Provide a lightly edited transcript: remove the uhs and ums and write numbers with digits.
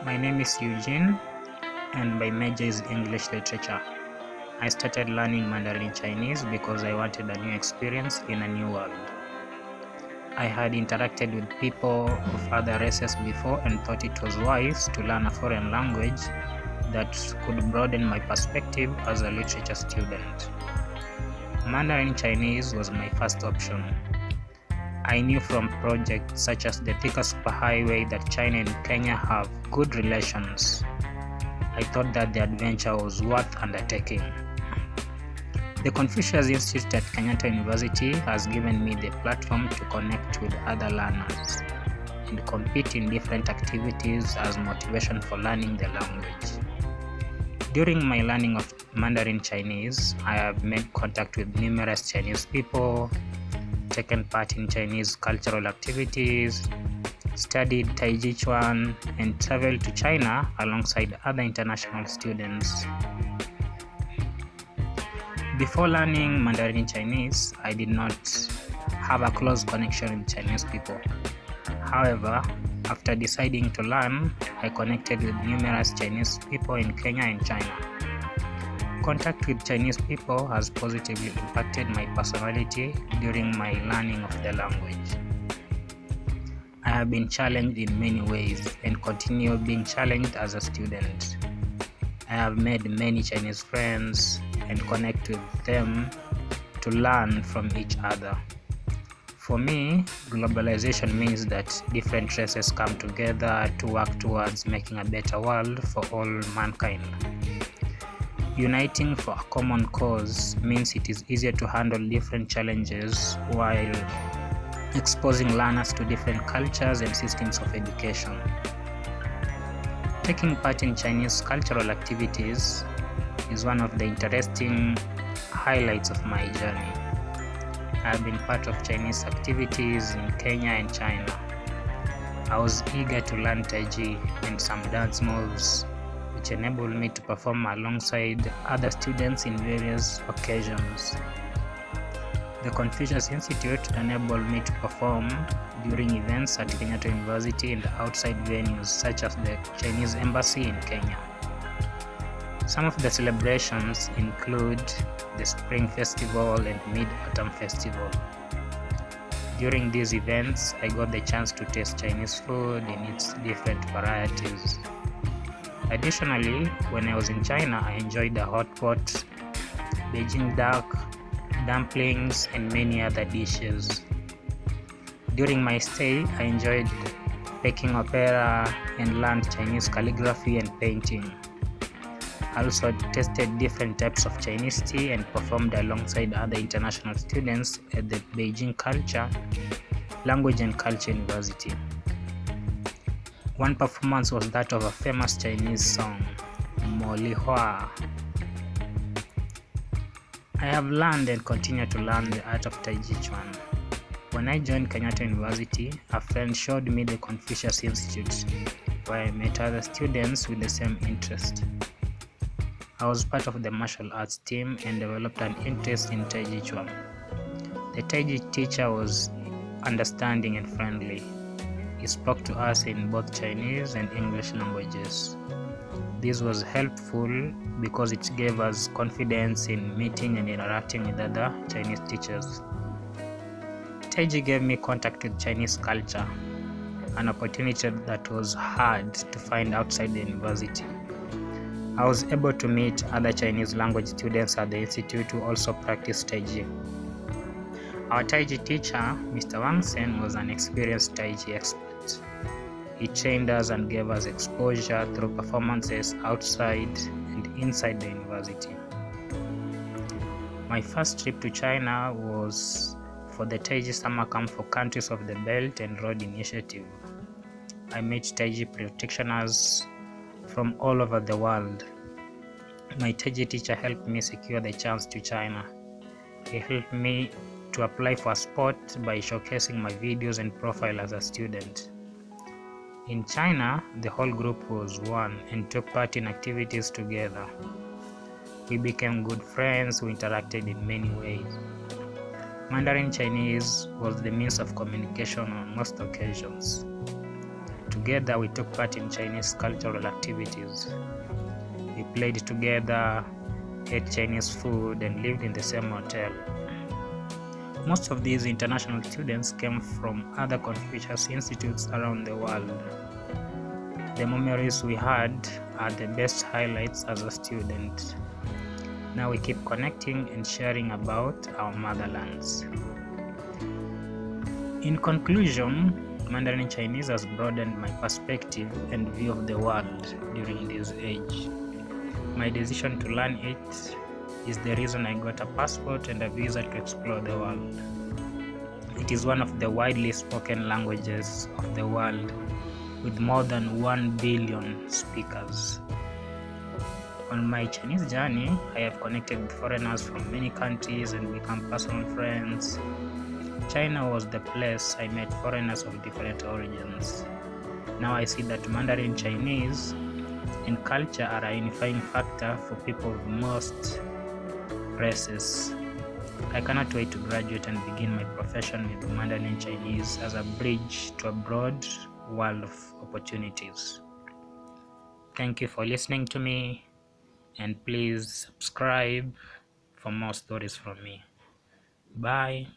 My name is Eugene and my major is English literature. I started learning Mandarin Chinese because I wanted a new experience in a new world. I had interacted with people of other races before and thought it was wise to learn a foreign language that could broaden my perspective as a literature student. Mandarin Chinese was my first option. I knew from projects such as the Thika Superhighway that China and Kenya have good relations. I thought that the adventure was worth undertaking. The Confucius Institute at Kenyatta University has given me the platform to connect with other learners and compete in different activities as motivation for learning the language. During my learning of Mandarin Chinese, I have made contact with numerous Chinese people, taken part in Chinese cultural activities, studied Taiji Chuan, and traveled to China alongside other international students. Before learning Mandarin Chinese, I did not have a close connection with Chinese people. However, after deciding to learn, I connected with numerous Chinese people in Kenya and China. Contact with Chinese people has positively impacted my personality during my learning of the language. I have been challenged in many ways and continue being challenged as a student. I have made many Chinese friends and connect with them to learn from each other. For me, globalization means that different races come together to work towards making a better world for all mankind. Uniting for a common cause means it is easier to handle different challenges while exposing learners to different cultures and systems of education. Taking part in Chinese cultural activities is one of the interesting highlights of my journey. I have been part of Chinese activities in Kenya and China. I was eager to learn Taiji and some dance moves, which enabled me to perform alongside other students in various occasions. The Confucius Institute enabled me to perform during events at Kenyatta University and outside venues such as the Chinese Embassy in Kenya. Some of the celebrations include the Spring Festival and Mid-Autumn Festival. During these events, I got the chance to taste Chinese food in its different varieties. Additionally, when I was in China, I enjoyed the hot pot, Beijing duck, dumplings, and many other dishes. During my stay, I enjoyed Peking opera and learned Chinese calligraphy and painting. I also tested different types of Chinese tea and performed alongside other international students at the Beijing Language and Culture University. One performance was that of a famous Chinese song, Mo Li Hua. I have learned and continue to learn the art of Taiji Chuan. When I joined Kenyatta University, a friend showed me the Confucius Institute, where I met other students with the same interest. I was part of the martial arts team and developed an interest in Taiji Chuan. The Taiji teacher was understanding and friendly. He spoke to us in both Chinese and English languages. This was helpful because it gave us confidence in meeting and interacting with other Chinese teachers. Taiji gave me contact with Chinese culture, an opportunity that was hard to find outside the university. I was able to meet other Chinese language students at the institute who also practice Taiji. Our Taiji teacher, Mr. Wang Sen, was an experienced Taiji expert. He trained us and gave us exposure through performances outside and inside the university. My first trip to China was for the Taiji Summer Camp for Countries of the Belt and Road Initiative. I met Taiji practitioners from all over the world. My Taiji teacher helped me secure the chance to China. He helped me to apply for a spot by showcasing my videos and profile as a student. In China, the whole group was one and took part in activities together. We became good friends who interacted in many ways. Mandarin Chinese was the means of communication on most occasions. Together, we took part in Chinese cultural activities. We played together, ate Chinese food, and lived in the same hotel. Most of these international students came from other Confucius Institutes around the world. The memories we had are the best highlights as a student. Now we keep connecting and sharing about our motherlands. In conclusion, Mandarin Chinese has broadened my perspective and view of the world during this age. My decision to learn it is the reason I got a passport and a visa to explore the world. It is one of the widely spoken languages of the world, with more than 1 billion speakers. On my Chinese journey, I have connected with foreigners from many countries and become personal friends. China was the place I met foreigners of different origins. Now I see that Mandarin Chinese and culture are a unifying factor for people of most races. I cannot wait to graduate and begin my profession with Mandarin Chinese as a bridge to a broad world of opportunities. Thank you for listening to me, and please subscribe for more stories from me. Bye.